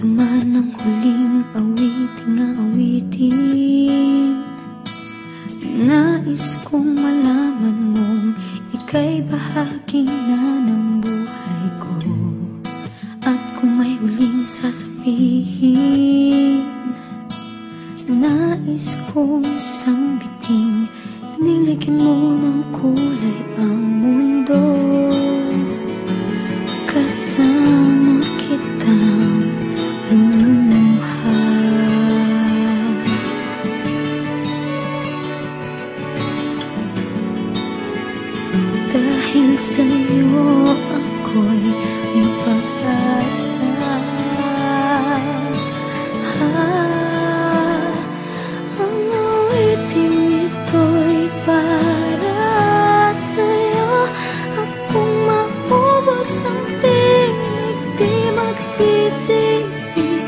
duman ang huling awiting nais kong malaman mong ika'y bahagi na ng buhay ko. At kung may huling sasabihin, nais kong sambiting, nilagyan mo ng kulay ang mundo. Kasama kitang lumuha. Dahil sa'yo ako'y may pag-asa. Ang awiting ito'y para sa'yo. At kung maubos ang tinig, di magsisisi.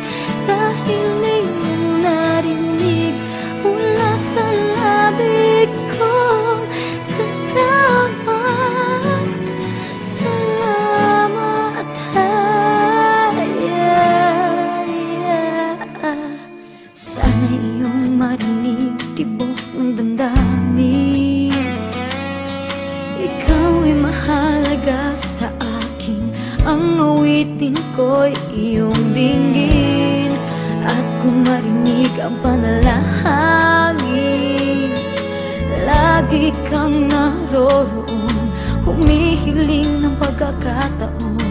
Dahil iyong narinig mula sa labig ko. Salamat, salamat, sana iyong marinig tibok ng damdamin. Ikaw ay mahalaga sa akin, ang awitin ko'y iyong dinggin. At kung marinig ang panalangin, lagi kang naroroon, humihiling ng pagkakataon.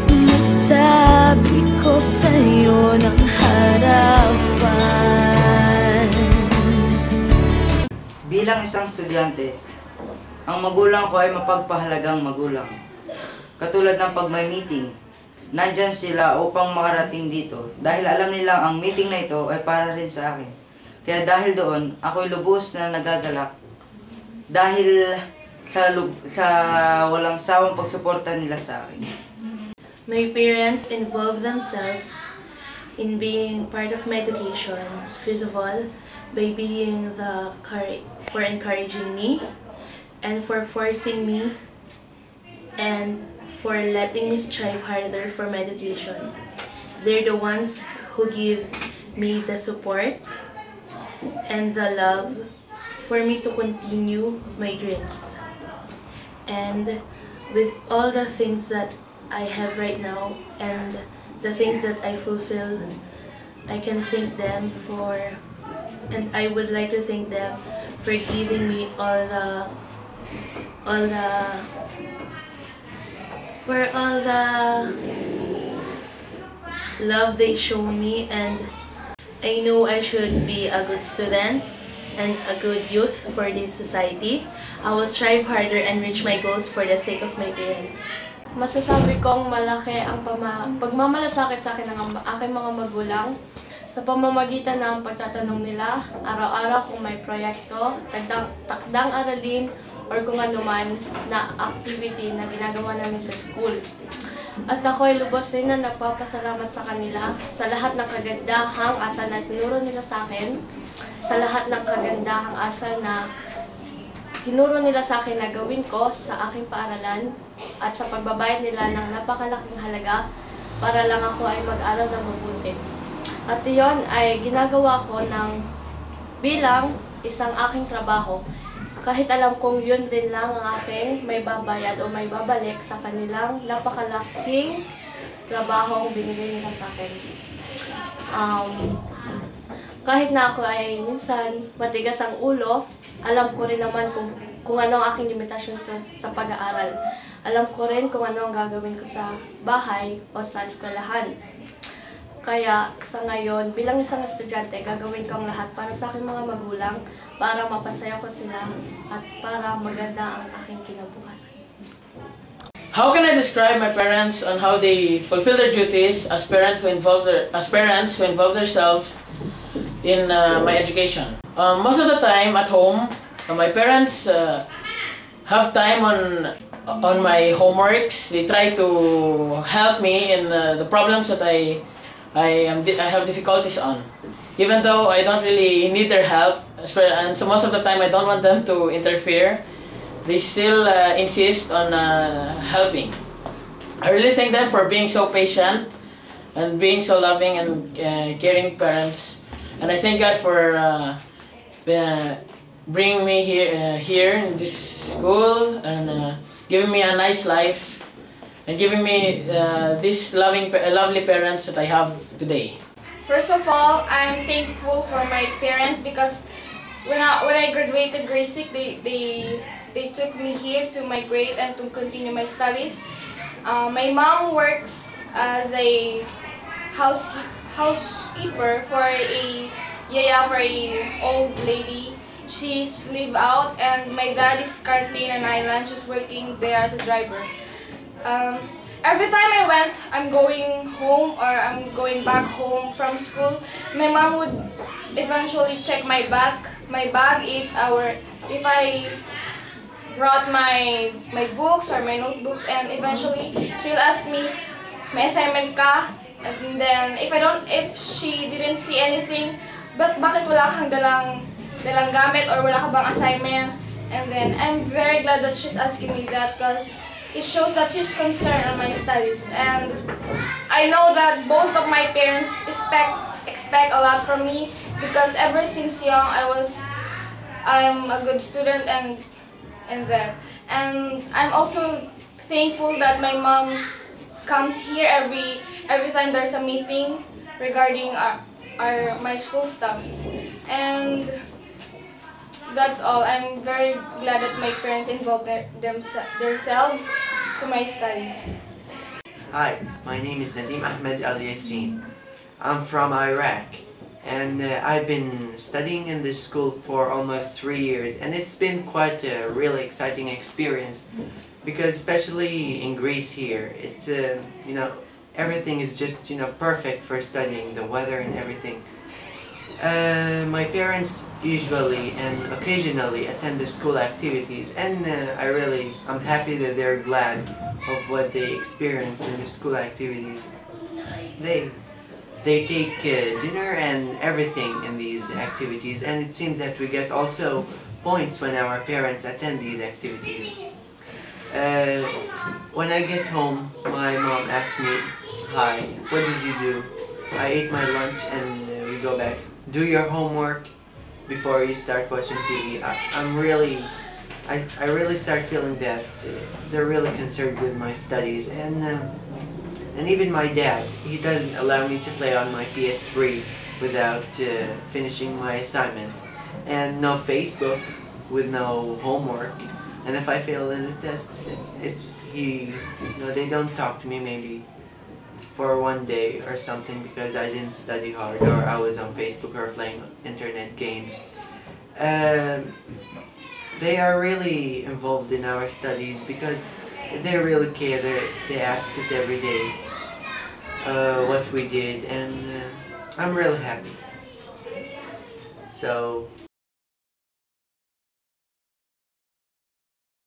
Nasabi ko sa'yo ng harapan. Bilang isang estudyante, ang magulang ko ay mapagpahalagang magulang. Katulad ng pag may meeting, nandyan sila upang makarating dito dahil alam nila ang meeting na ito ay para rin sa akin. Kaya dahil doon, ako'y lubos na nagagalak dahil sa walang sawang pagsuporta nila sa akin. My parents involve themselves in being part of my education. First of all, by being for encouraging me and for forcing me and for letting me strive harder for my education. They're the ones who give me the support and the love for me to continue my dreams. And with all the things that I have right now and the things that I fulfill, I can thank them for, and I would like to thank them for giving me all the love they show me. And I know I should be a good student and a good youth for this society. I will strive harder and reach my goals for the sake of my parents. Masasabi kong malaki ang pagmamalasakit sa akin ng aking mga magulang sa pamamagitan ng pagtatanong nila araw-araw kung may proyekto, takdang aralin, or kung ano man na activity na ginagawa namin sa school. At ako'y lubos rin na nagpapasalamat sa kanila sa lahat ng kagandahang asal na tinuro nila sa akin, sa lahat ng kagandahang asal na tinuro nila sa akin na gawin ko sa aking paaralan, at sa pagbabayad nila ng napakalaking halaga para lang ako ay mag-aral ng mabuti. At iyon ay ginagawa ko bilang isang aking trabaho, kahit alam kong yun din lang ang aking may babayad o may babalik sa kanilang napakalaking trabahong binigay nila sa akin. Kahit na ako ay minsan matigas ang ulo, alam ko rin naman kung ano ang aking limitasyon sa pag-aaral. Alam ko rin kung ano ang gagawin ko sa bahay o sa eskwelahan. Kaya sa ngayon, bilang isang estudyante, gagawin ko ang lahat para sa aking mga magulang, para mapasaya ko sila, at para maganda ang aking kinabukasan. How can I describe my parents on how they fulfill their duties as parents who involve themselves in my education? Most of the time at home, my parents have time on my homeworks. They try to help me in the problems that I have difficulties on. Even though I don't really need their help, and so most of the time I don't want them to interfere, they still insist on helping. I really thank them for being so patient and being so loving and caring parents. And I thank God for bringing me here in this school and giving me a nice life and giving me these lovely parents that I have today. First of all, I'm thankful for my parents because when I graduated grade 6, they took me here to migrate and to continue my studies. My mom works as a housekeeper for a old lady. She's live out, and my dad is currently in an island, just working there as a driver. Every time I'm going home or I'm going back home from school, my mom would eventually check my bag if I brought my books or my notebooks, and eventually she'll ask me, may assignment ka? And then if she didn't see anything, bakit wala kang dalang gamit or wala ka bang assignment? And then I'm very glad that she's asking me that because it shows that she's concerned on my studies. And I know that both of my parents expect a lot from me because ever since young I'm a good student and that. And I'm also thankful that my mom comes here every time there's a meeting regarding my school stuffs. And that's all. I'm very glad that my parents involved themselves to my studies. Hi, my name is Nadim Ahmed Al Yassin. I'm from Iraq, and I've been studying in this school for almost 3 years, and it's been quite a really exciting experience because especially in Greece here, it's everything is just perfect for studying, the weather and everything. My parents usually and occasionally attend the school activities, and I'm happy that they're glad of what they experience in the school activities. They take dinner and everything in these activities, and it seems that we get also points when our parents attend these activities. When I get home, my mom asks me, "Hi, what did you do?" I ate my lunch and we go back. Do your homework before you start watching TV. I really start feeling that they're really concerned with my studies, and even my dad, he doesn't allow me to play on my PS3 without finishing my assignment, and no Facebook with no homework. And if I fail in the test, they don't talk to me maybe for 1 day or something because I didn't study hard or I was on Facebook or playing internet games. They are really involved in our studies because they really care. They ask us every day what we did, and I'm really happy. So